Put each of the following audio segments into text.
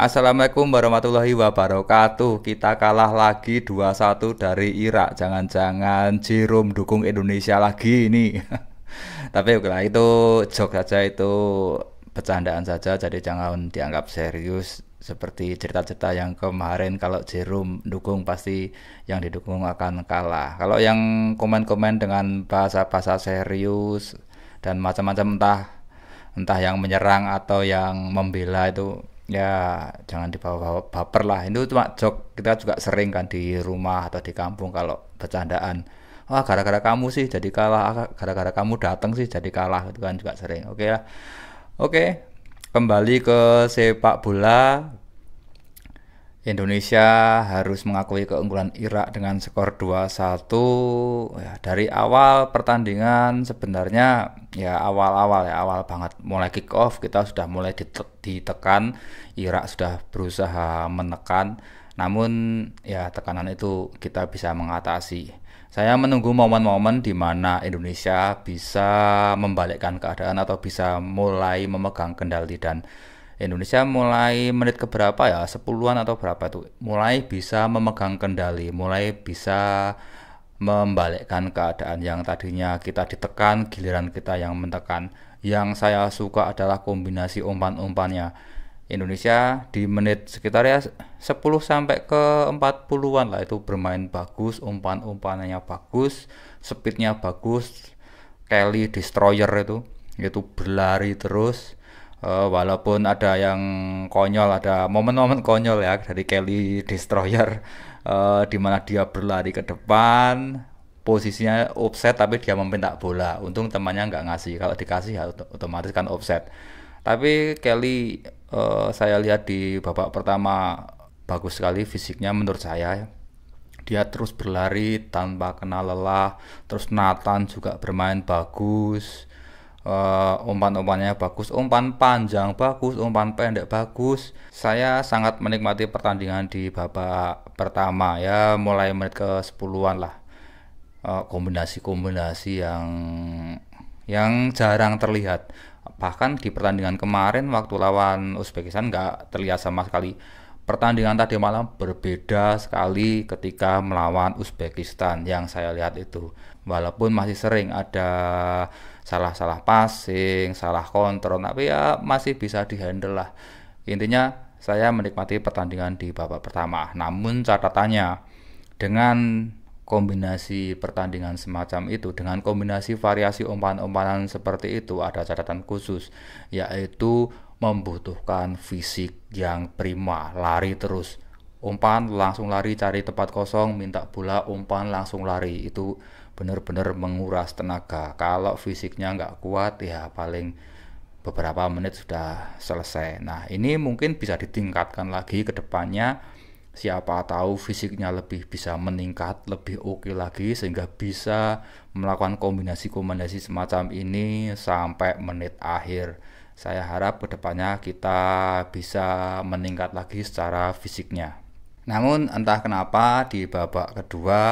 Assalamualaikum warahmatullahi wabarakatuh. Kita kalah lagi 2-1 dari Irak. Jangan-jangan Jerome dukung Indonesia lagi ini. Tapi oke lah, itu joke saja, itu bercandaan saja. Jadi jangan dianggap serius seperti cerita-cerita yang kemarin. Kalau Jerome dukung pasti yang didukung akan kalah. Kalau yang komen-komen dengan bahasa-bahasa serius dan macam-macam, entah entah yang menyerang atau yang membela, itu ya jangan dibawa-bawa baper lah. Itu cuma joke, kita juga sering kan di rumah atau di kampung kalau bercandaan, wah gara-gara kamu sih jadi kalah, gara-gara kamu datang sih jadi kalah, itu kan juga sering. Oke lah, oke, kembali ke sepak bola. Indonesia harus mengakui keunggulan Irak dengan skor 2-1. Ya, dari awal pertandingan sebenarnya ya awal-awal ya awal banget mulai kick off kita sudah mulai ditekan. Irak sudah berusaha menekan, namun ya tekanan itu kita bisa mengatasi. Saya menunggu momen-momen di mana Indonesia bisa membalikkan keadaan atau bisa mulai memegang kendali, dan Indonesia mulai menit keberapa ya, 10-an atau berapa tuh, mulai bisa memegang kendali, mulai bisa membalikkan keadaan yang tadinya kita ditekan, giliran kita yang mentekan. Yang saya suka adalah kombinasi umpan-umpannya. Indonesia di menit sekitar ya 10 sampai ke 40-an lah itu bermain bagus, umpan-umpannya bagus, speednya bagus. Kelly Destroyer itu berlari terus. Walaupun ada yang konyol, ada momen-momen konyol ya dari Kelly Destroyer, di mana dia berlari ke depan, posisinya offset tapi dia meminta bola. Untung temannya nggak ngasih. Kalau dikasih ya otomatis kan offset. Tapi Kelly, saya lihat di babak pertama bagus sekali fisiknya menurut saya. Dia terus berlari tanpa kena lelah. Terus Nathan juga bermain bagus. Umpan-umpannya bagus, umpan panjang bagus, umpan pendek bagus. Saya sangat menikmati pertandingan di babak pertama ya, mulai menit ke 10-an lah. Kombinasi-kombinasi yang jarang terlihat. Bahkan di pertandingan kemarin waktu lawan Uzbekistan nggak terlihat sama sekali. Pertandingan tadi malam berbeda sekali ketika melawan Uzbekistan yang saya lihat itu. Walaupun masih sering ada salah-salah passing, salah kontrol, tapi ya masih bisa dihandle lah. Intinya saya menikmati pertandingan di babak pertama. Namun catatannya, dengan kombinasi pertandingan semacam itu, dengan kombinasi variasi umpan-umpanan seperti itu, ada catatan khusus, yaitu membutuhkan fisik yang prima, lari terus. Umpan langsung lari, cari tempat kosong, minta bola, umpan langsung lari. Itu benar-benar menguras tenaga. Kalau fisiknya nggak kuat ya paling beberapa menit sudah selesai. Nah, ini mungkin bisa ditingkatkan lagi ke depannya. Siapa tahu fisiknya lebih bisa meningkat, lebih oke lagi, sehingga bisa melakukan kombinasi-kombinasi semacam ini sampai menit akhir. Saya harap kedepannya kita bisa meningkat lagi secara fisiknya. Namun entah kenapa di babak kedua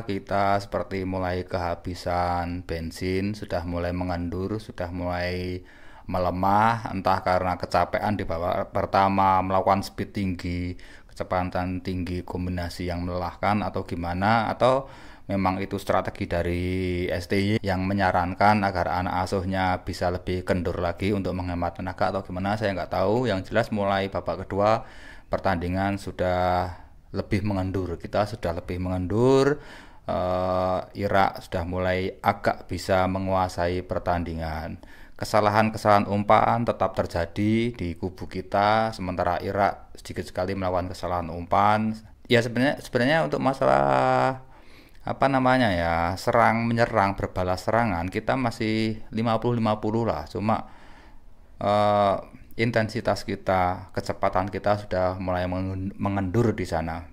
kita seperti mulai kehabisan bensin, sudah mulai mengendur, sudah mulai melemah, entah karena kecapean di babak pertama melakukan speed tinggi, kecepatan tinggi, kombinasi yang melelahkan atau gimana, atau memang itu strategi dari STY yang menyarankan agar anak asuhnya bisa lebih kendur lagi untuk menghemat tenaga atau gimana, saya nggak tahu. Yang jelas mulai babak kedua pertandingan sudah lebih mengendur, kita sudah lebih mengendur. Irak sudah mulai agak bisa menguasai pertandingan. Kesalahan-kesalahan umpan tetap terjadi di kubu kita, sementara Irak sedikit sekali melakukan kesalahan umpan. Ya sebenarnya untuk masalah apa namanya ya, serang menyerang berbalas serangan kita masih 50-50 lah. Cuma eh, intensitas kita, kecepatan kita sudah mulai mengendur di sana.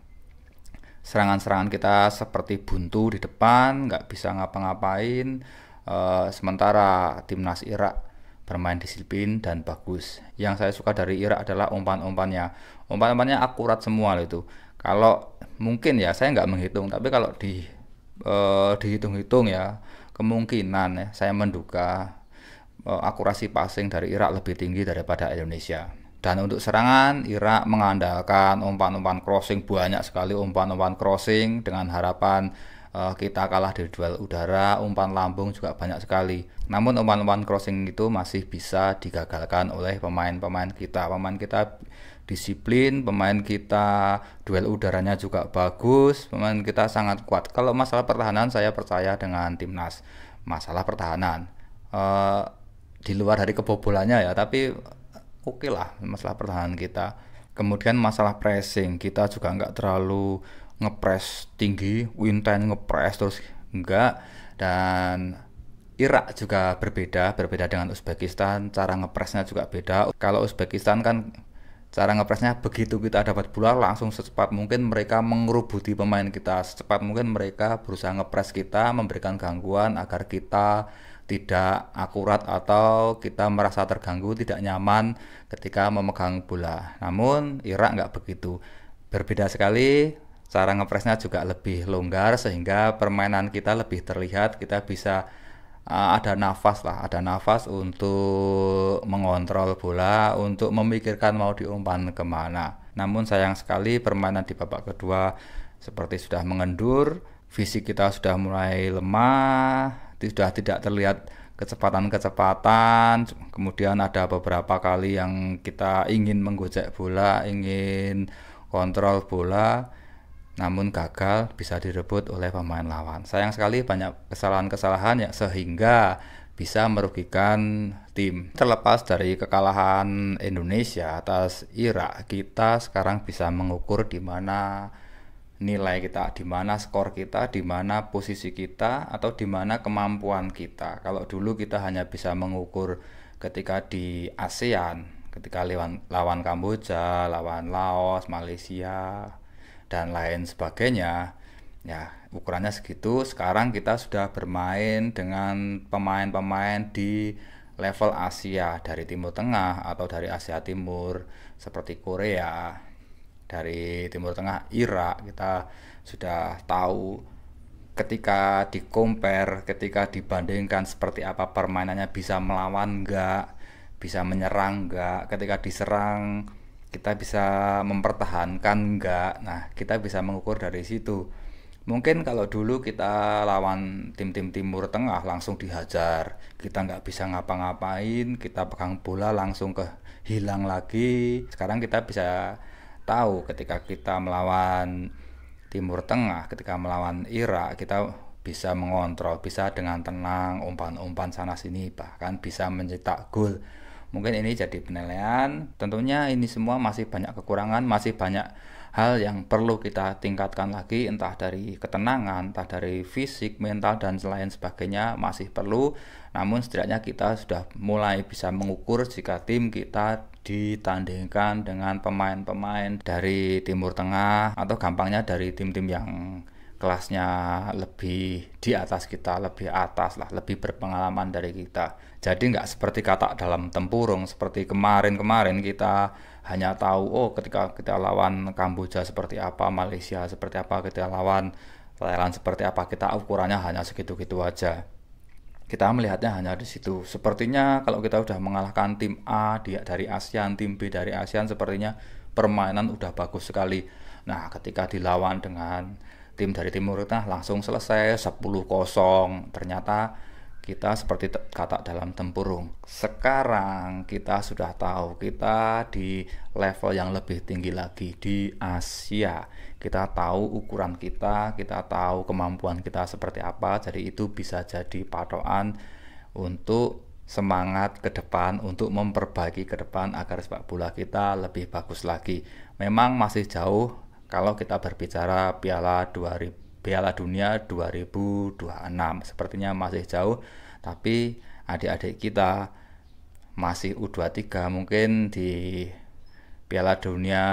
Serangan-serangan kita seperti buntu di depan, nggak bisa ngapa-ngapain. Sementara timnas Irak bermain disiplin dan bagus. Yang saya suka dari Irak adalah umpan-umpannya. Umpan-umpannya akurat semua itu. Kalau mungkin ya saya nggak menghitung, tapi kalau dihitung-hitung ya kemungkinan ya saya menduga akurasi passing dari Irak lebih tinggi daripada Indonesia. Dan untuk serangan, Irak mengandalkan umpan-umpan crossing, banyak sekali umpan-umpan crossing dengan harapan kita kalah di duel udara. Umpan lambung juga banyak sekali. Namun umpan-umpan crossing itu masih bisa digagalkan oleh pemain-pemain kita. Pemain kita disiplin, pemain kita duel udaranya juga bagus, pemain kita sangat kuat. Kalau masalah pertahanan, saya percaya dengan timnas. Masalah pertahanan eh, di luar dari kebobolannya ya, tapi oke lah masalah pertahanan kita. Kemudian masalah pressing, kita juga nggak terlalu ngepres tinggi, Winten ngepres terus enggak. Dan Irak juga berbeda dengan Uzbekistan, cara ngepresnya juga beda. Kalau Uzbekistan kan cara ngepresnya begitu kita dapat bola langsung secepat mungkin mereka mengerubuti pemain kita, secepat mungkin mereka berusaha ngepres kita, memberikan gangguan agar kita tidak akurat atau kita merasa terganggu, tidak nyaman ketika memegang bola. Namun Irak nggak begitu, berbeda sekali. Cara ngepresnya juga lebih longgar sehingga permainan kita lebih terlihat, kita bisa ada nafas lah, ada nafas untuk mengontrol bola, untuk memikirkan mau diumpan kemana. Namun sayang sekali permainan di babak kedua seperti sudah mengendur, fisik kita sudah mulai lemah, sudah tidak terlihat kecepatan-kecepatan. Kemudian ada beberapa kali yang kita ingin menggocek bola, ingin kontrol bola, namun gagal bisa direbut oleh pemain lawan. Sayang sekali banyak kesalahan-kesalahan ya sehingga bisa merugikan tim. Terlepas dari kekalahan Indonesia atas Irak, kita sekarang bisa mengukur di mana nilai kita, di mana skor kita, di mana posisi kita, atau di mana kemampuan kita. Kalau dulu kita hanya bisa mengukur ketika di ASEAN, ketika lawan Kamboja, lawan Laos, Malaysia, dan lain sebagainya, ya ukurannya segitu. Sekarang kita sudah bermain dengan pemain-pemain di level Asia, dari Timur Tengah atau dari Asia Timur seperti Korea, dari Timur Tengah Irak. Kita sudah tahu ketika di-compare, ketika dibandingkan seperti apa permainannya, bisa melawan enggak, bisa menyerang enggak, ketika diserang kita bisa mempertahankan enggak. Nah, kita bisa mengukur dari situ. Mungkin kalau dulu kita lawan tim-tim Timur Tengah langsung dihajar, kita nggak bisa ngapa-ngapain, kita pegang bola langsung hilang lagi. Sekarang kita bisa tahu ketika kita melawan Timur Tengah, ketika melawan Irak, kita bisa mengontrol, bisa dengan tenang umpan-umpan sana sini, bahkan bisa mencetak gol. Mungkin ini jadi penilaian. Tentunya ini semua masih banyak kekurangan, masih banyak hal yang perlu kita tingkatkan lagi, entah dari ketenangan, entah dari fisik, mental, dan lain sebagainya masih perlu. Namun setidaknya kita sudah mulai bisa mengukur jika tim kita ditandingkan dengan pemain-pemain dari Timur Tengah, atau gampangnya dari tim-tim yang kelasnya lebih di atas kita, lebih atas lah, lebih berpengalaman dari kita. Jadi nggak seperti kata dalam tempurung, seperti kemarin-kemarin kita hanya tahu, oh ketika kita lawan Kamboja seperti apa, Malaysia seperti apa, kita lawan Thailand seperti apa, kita ukurannya hanya segitu-gitu aja. Kita melihatnya hanya di situ. Sepertinya kalau kita udah mengalahkan tim A dari ASEAN, tim B dari ASEAN, sepertinya permainan udah bagus sekali. Nah, ketika dilawan dengan tim dari Timur Tengah langsung selesai 10-0. Ternyata kita seperti kata dalam tempurung. Sekarang kita sudah tahu kita di level yang lebih tinggi lagi di Asia. Kita tahu ukuran kita tahu kemampuan kita seperti apa. Jadi itu bisa jadi patokan untuk semangat ke depan, untuk memperbaiki ke depan agar sepak bola kita lebih bagus lagi. Memang masih jauh kalau kita berbicara Piala Dunia 2026, sepertinya masih jauh, tapi adik-adik kita masih U23, mungkin di Piala Dunia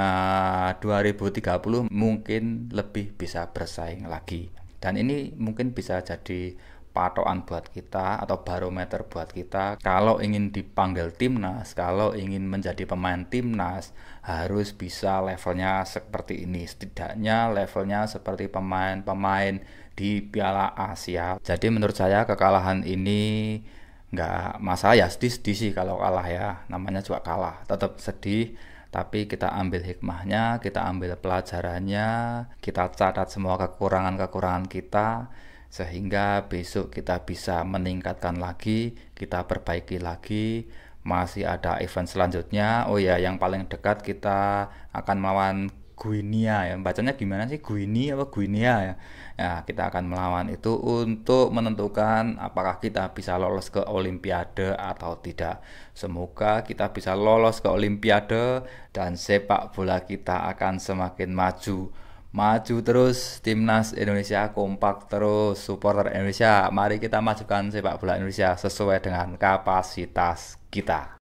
2030 mungkin lebih bisa bersaing lagi. Dan ini mungkin bisa jadi patokan buat kita atau barometer buat kita. Kalau ingin dipanggil timnas, kalau ingin menjadi pemain timnas, harus bisa levelnya seperti ini. Setidaknya levelnya seperti pemain-pemain di Piala Asia. Jadi menurut saya kekalahan ini nggak masalah ya, sedih-sedih sih kalau kalah ya, namanya juga kalah, tetap sedih. Tapi kita ambil hikmahnya, kita ambil pelajarannya, kita catat semua kekurangan-kekurangan kita, sehingga besok kita bisa meningkatkan lagi, kita perbaiki lagi. Masih ada event selanjutnya. Oh ya, yang paling dekat kita akan melawan Guinea ya. Bacanya gimana sih? Guinea apa Guinea ya? Ya, kita akan melawan itu untuk menentukan apakah kita bisa lolos ke Olimpiade atau tidak. Semoga kita bisa lolos ke Olimpiade dan sepak bola kita akan semakin maju. Maju terus, timnas Indonesia kompak terus, supporter Indonesia. Mari kita majukan sepak bola Indonesia sesuai dengan kapasitas kita.